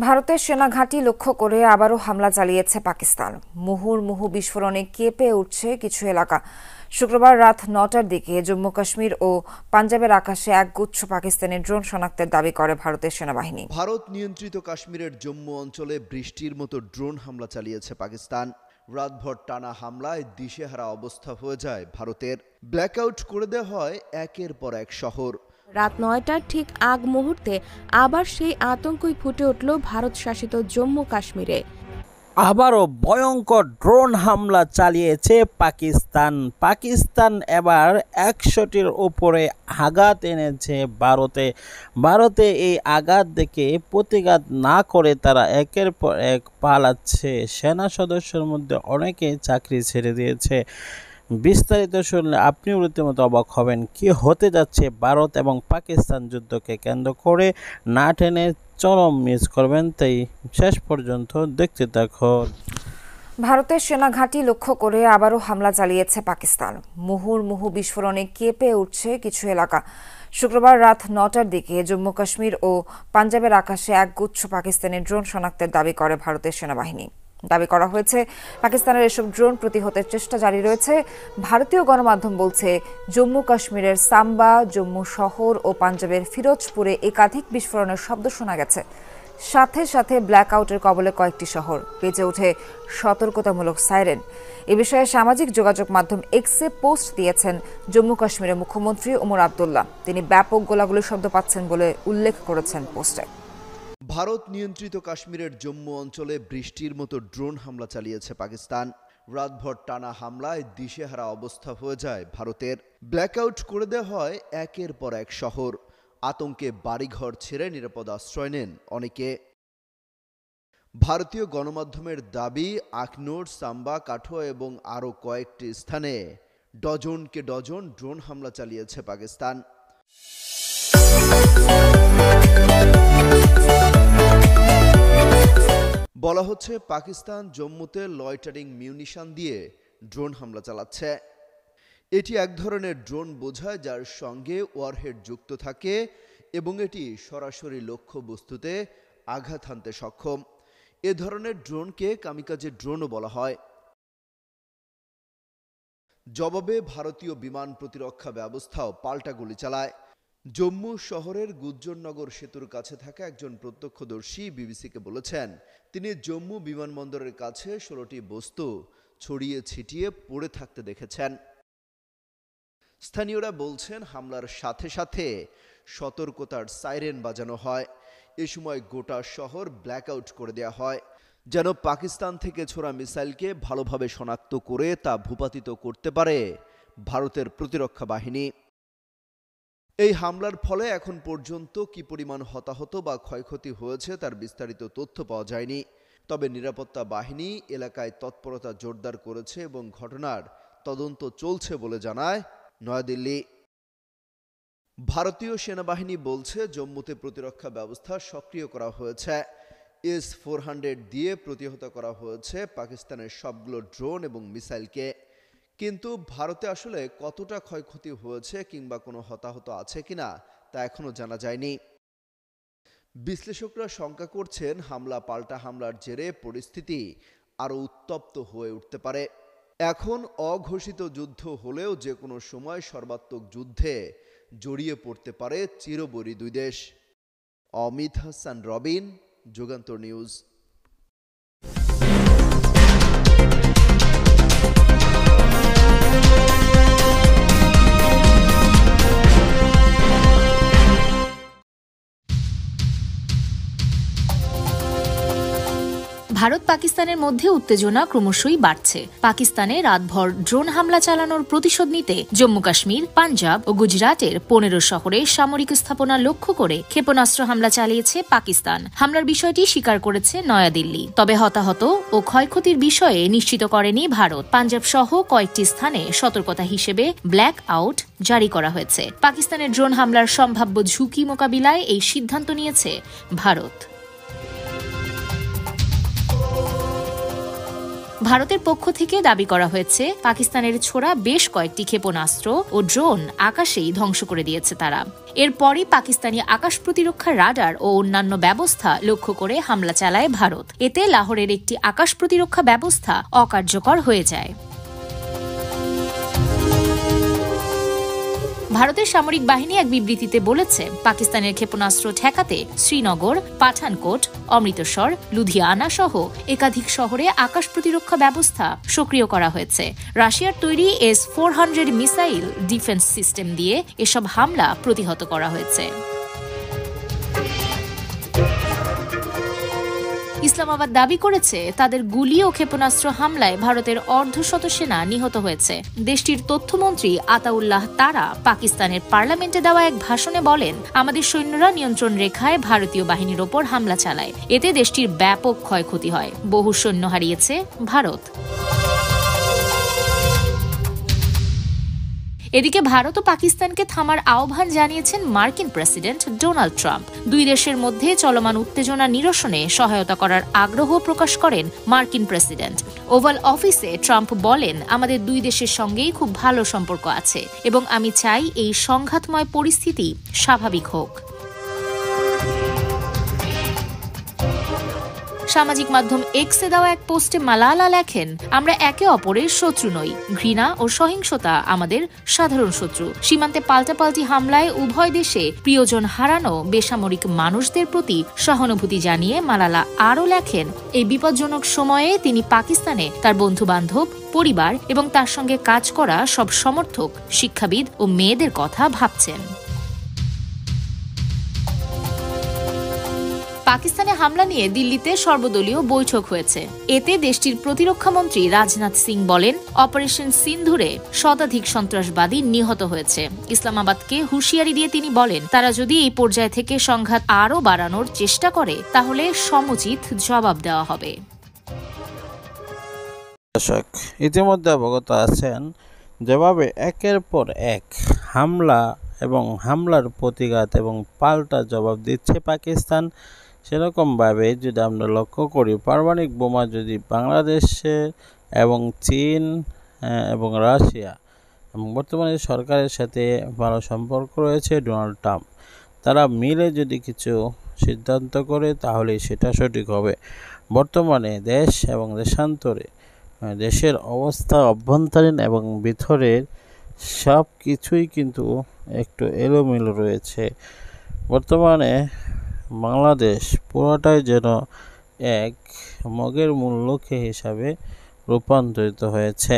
ভারতের সেনা ঘাঁটি লক্ষ্য করে আবারও হামলা চালিয়েছে পাকিস্তান। মুহুর্মুহু বিস্ফোরণে কেঁপে উঠছে কিছু এলাকা। শুক্রবার রাত ৯টার দিকে জম্মু কাশ্মীর ও পাঞ্জাবের আকাশে একগুচ্ছ পাকিস্তানি ড্রোন শনাক্তের দাবি করে ভারতের সেনাবাহিনী। ভারত নিয়ন্ত্রিত কাশ্মীরের জম্মু অঞ্চলে বৃষ্টির মতো ড্রোন হামলা চালিয়েছে পাকিস্তান। রাতভর টানা হামলায় দিশেহারা অবস্থা হয়ে যায় ভারতের। ব্ল্যাকআউট করে দেওয়া হয় একের পর এক শহর। রাত ৯টার ঠিক আগ মুহূর্তে আবার সেই আতঙ্কই ফুটে উঠল ভারত শাসিত জম্মু কাশ্মীরে। আবারও ভয়ঙ্কর ড্রোন হামলা চালিয়েছে পাকিস্তান এবার ১০০টির উপরে আঘাত এনেছে ভারতে এই আঘাত দেখে প্রতিঘাত না করে তারা একের পর এক পালাচ্ছে। সেনা সদস্যের মধ্যে অনেকে চাকরি ছেড়ে দিয়েছে। বিস্তারিত শুনলে আপনিও রীতিমতো অবাক হবেন। কি হতে যাচ্ছে ভারত এবং পাকিস্তান যুদ্ধকে কেন্দ্র করে না টেনে চরম মিস করবেন, তাই শেষ পর্যন্ত দেখতে থাকুন। ভারতের সেনা ঘাঁটি লক্ষ্য করে আবারও হামলা চালিয়েছে পাকিস্তান। মুহুর্মুহু বিস্ফোরণে কেঁপে উঠছে কিছু এলাকা। শুক্রবার রাত ৯টার দিকে জম্মু কাশ্মীর ও পাঞ্জাবের আকাশে একগুচ্ছ পাকিস্তানি ড্রোন শনাক্তের দাবি করে ভারতের সেনাবাহিনী। দাবি করা হয়েছে, পাকিস্তানের এসব ড্রোন প্রতিহতের চেষ্টা জারি রয়েছে। ভারতীয় গণমাধ্যম বলছে, জম্মু কাশ্মীরের সাম্বা, জম্মু শহর ও পাঞ্জাবের ফিরোজপুরে একাধিক বিস্ফোরণের শব্দ শোনা গেছে। সাথে সাথে ব্ল্যাকআউটের কবলে কয়েকটি শহর, বেজে ওঠে সতর্কতামূলক সাইরেন। এ বিষয়ে সামাজিক যোগাযোগ মাধ্যম এক্সে পোস্ট দিয়েছেন জম্মু কাশ্মীরের মুখ্যমন্ত্রী ওমর আবদুল্লাহ। তিনি ব্যাপক গোলাগুলির শব্দ পাচ্ছেন বলে উল্লেখ করেছেন পোস্টে। ভারত নিয়ন্ত্রিত কাশ্মীরের জম্মু অঞ্চলে বৃষ্টির মতো ড্রোন হামলা চালিয়েছে পাকিস্তান। রাতভর টানা হামলায় দিশেহারা অবস্থা হয়ে যায় ভারতের। ব্ল্যাকআউট করে দেওয়া হয় একের পর এক শহর। আতঙ্কে বাড়িঘর ছেড়ে নিরাপদ আশ্রয় নেন অনেকে। ভারতীয় গণমাধ্যমের দাবি, আখনুর, সাম্বা, কাঠুয়া এবং আরও কয়েকটি স্থানে ডজনকে ডজন ড্রোন হামলা চালিয়েছে পাকিস্তান। বলা হচ্ছে, পাকিস্তান জম্মুতে লয়টারিং মিউনিশন দিয়ে ড্রোন হামলা চালাচ্ছে। এটি এক ধরনের ড্রোন বোঝায় যার সঙ্গে ওয়ারহেড যুক্ত থাকে এবং এটি সরাসরি লক্ষ্যবস্তুতে আঘাত হানতে সক্ষম। এ ধরনের ড্রোনকে কামিকাজে ড্রোনও বলা হয়। জবাবে ভারতীয় বিমান প্রতিরক্ষা ব্যবস্থাও পাল্টা গুলি চালায়। জম্মু শহরের গুজ্জরনগর সেতুর কাছে থাকা একজন প্রত্যক্ষদর্শী বিবিসিকে বলেছেন, তিনি জম্মু বিমানবন্দরের কাছে ১৬টি বস্তু ছড়িয়ে ছিটিয়ে পড়ে থাকতে দেখেছেন। স্থানীয়রা বলছেন, হামলার সাথে সাথে সতর্কতার সাইরেন বাজানো হয়। এ সময় গোটা শহর ব্ল্যাকআউট করে দেওয়া হয়, যেন পাকিস্তান থেকে ছোড়া মিসাইলকে ভালোভাবে শনাক্ত করে তা ভূপাতিত করতে পারে ভারতের প্রতিরক্ষা বাহিনী। এই হামলার ফলে এখন পর্যন্ত কি পরিমাণ হতাহত বা ক্ষয়ক্ষতি হয়েছে তার বিস্তারিত তথ্য পাওয়া যায়নি। তবে নিরাপত্তা বাহিনী এলাকায় তৎপরতা জোরদার করেছে এবং ঘটনার তদন্ত চলছে বলে জানায় নয়াদিল্লি। ভারতীয় সেনাবাহিনী বলছে, জম্মুতে প্রতিরক্ষা ব্যবস্থা সক্রিয় করা হয়েছে। S-400 দিয়ে প্রতিহত করা হয়েছে পাকিস্তানের সবগুলো ড্রোন এবং মিসাইলকে। কিন্তু ভারতে আসলে কতটা ক্ষয়ক্ষতি হয়েছে কিংবা কোনো হতাহত আছে কিনা তা এখনো জানা যায়নি। বিশ্লেষকরা শঙ্কা করছেন, হামলা পাল্টা হামলার জেরে পরিস্থিতি আরও উত্তপ্ত হয়ে উঠতে পারে। এখন অঘোষিত যুদ্ধ হলেও যে কোনো সময় সর্বাত্মক যুদ্ধে জড়িয়ে পড়তে পারে চিরবৈরী দুই দেশ। অমিত হাসান রবিন, যুগান্তর নিউজ। ভারত পাকিস্তানের মধ্যে উত্তেজনা ক্রমশই বাড়ছে। পাকিস্তানে রাতভর ড্রোন হামলা চালানোর প্রতিশোধ নিতে জম্মু কাশ্মীর, পাঞ্জাব ও গুজরাটের ১৫ শহরে সামরিক স্থাপনা লক্ষ্য করে ক্ষেপণাস্ত্র হামলা চালিয়েছে পাকিস্তান। হামলার বিষয়টি স্বীকার করেছে নয়াদিল্লি। তবে হতাহত ও ক্ষয়ক্ষতির বিষয়ে নিশ্চিত করেনি ভারত। পাঞ্জাব সহ কয়েকটি স্থানে সতর্কতা হিসেবে ব্ল্যাক আউট জারি করা হয়েছে। পাকিস্তানের ড্রোন হামলার সম্ভাব্য ঝুঁকি মোকাবিলায় এই সিদ্ধান্ত নিয়েছে ভারত। ভারতের পক্ষ থেকে দাবি করা হয়েছে পাকিস্তানের ছোড়া বেশ কয়েকটি ক্ষেপণাস্ত্র ও ড্রোন আকাশেই ধ্বংস করে দিয়েছে তারা। এরপরই পাকিস্তানি আকাশ প্রতিরক্ষা রাডার ও অন্যান্য ব্যবস্থা লক্ষ্য করে হামলা চালায় ভারত। এতে লাহোরের একটি আকাশ প্রতিরক্ষা ব্যবস্থা অকার্যকর হয়ে যায়। ভারতের সামরিক বাহিনী এক বিবৃতিতে বলেছে, পাকিস্তানের ক্ষেপণাস্ত্র ঠেকাতে শ্রীনগর, পাঠানকোট, অমৃতসর, লুধিয়ানা সহ একাধিক শহরে আকাশ প্রতিরক্ষা ব্যবস্থা সক্রিয় করা হয়েছে। রাশিয়ার তৈরি S-400 মিসাইল ডিফেন্স সিস্টেম দিয়ে এসব হামলা প্রতিহত করা হয়েছে। ইসলামাবাদ দাবি করেছে, তাদের গুলি ও ক্ষেপণাস্ত্র হামলায় ভারতের অর্ধশত সেনা নিহত হয়েছে। দেশটির তথ্যমন্ত্রী আতাউল্লাহ তারা পাকিস্তানের পার্লামেন্টে দেওয়া এক ভাষণে বলেন, আমাদের সৈন্যরা নিয়ন্ত্রণ রেখায় ভারতীয় বাহিনীর ওপর হামলা চালায়। এতে দেশটির ব্যাপক ক্ষয়ক্ষতি হয়। বহু সৈন্য হারিয়েছে ভারত। এদিকে ভারত ও পাকিস্তানকে থামার আহ্বান জানিয়েছেন মার্কিন প্রেসিডেন্ট ডোনাল্ড ট্রাম্প। দুই দেশের মধ্যে চলমান উত্তেজনা নিরসনে সহায়তা করার আগ্রহ প্রকাশ করেন মার্কিন প্রেসিডেন্ট। ওভাল অফিসে ট্রাম্প বলেন, আমাদের দুই দেশের সঙ্গেই খুব ভালো সম্পর্ক আছে এবং আমি চাই এই সংঘাতময় পরিস্থিতি স্বাভাবিক হোক। সামাজিক মাধ্যম এক্সে দেওয়া এক পোস্টে মালালা লেখেন, আমরা একে অপরের শত্রু নই। ঘৃণা ও সহিংসতা আমাদের সাধারণ শত্রু। সীমান্তে পাল্টাপাল্টি হামলায় উভয় দেশে প্রিয়জন হারানো বেসামরিক মানুষদের প্রতি সহানুভূতি জানিয়ে মালালা আরও লেখেন, এই বিপজ্জনক সময়ে তিনি পাকিস্তানে তার বন্ধু-বান্ধব, পরিবার এবং তার সঙ্গে কাজ করা সব সমর্থক, শিক্ষাবিদ ও মেয়েদের কথা ভাবছেন। পাকিস্তানে হামলা নিয়ে দিল্লিতে সর্বদলীয় বৈঠক হয়েছে। এতে দেশটির প্রতিরক্ষা মন্ত্রী রাজনাথ সিং বলেন, অপারেশন সিন্ধুরে শতাধিক সন্ত্রাসবাদী নিহত হয়েছে। ইসলামাবাদকে হুঁশিয়ারি দিয়ে তিনি বলেন, তারা যদি এই পর্যায় থেকে সংঘাত আরও বাড়ানোর চেষ্টা করে তাহলে সমুচিত জবাব দেওয়া হবে। দর্শক ইতিমধ্যে অবগত আছেন, যেভাবে একের পর এক হামলা এবং হামলার প্রতিঘাত এবং পাল্টা জবাব দিচ্ছে পাকিস্তান, সেরকমভাবে যদি আমরা লক্ষ্য করি, পারমাণবিক বোমা যদি বাংলাদেশে এবং চীন এবং রাশিয়া এবং বর্তমানে সরকারের সাথে ভালো সম্পর্ক রয়েছে ডোনাল্ড ট্রাম্প, তারা মিলে যদি কিছু সিদ্ধান্ত করে তাহলে সেটা সঠিক হবে। বর্তমানে দেশ এবং দেশান্তরে দেশের অবস্থা অভ্যন্তরীণ এবং ভিতরের সব কিছুই কিন্তু একটু এলোমেলো রয়েছে। বর্তমানে বাংলাদেশ পুরোটাই যেন এক মগের মূল লক্ষ্য হিসাবে রূপান্তরিত হয়েছে।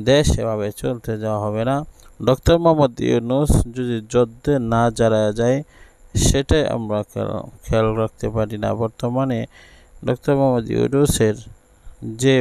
দেশ এভাবে চলতে যাওয়া হবে না। ডক্টর মোহাম্মদ ইউনূস যদি যুদ্ধে না জড়ায়া যায় সেটাই আমরা খেয়াল রাখতে পারি না। বর্তমানে ডক্টর মোহাম্মদ ইউনূসের যে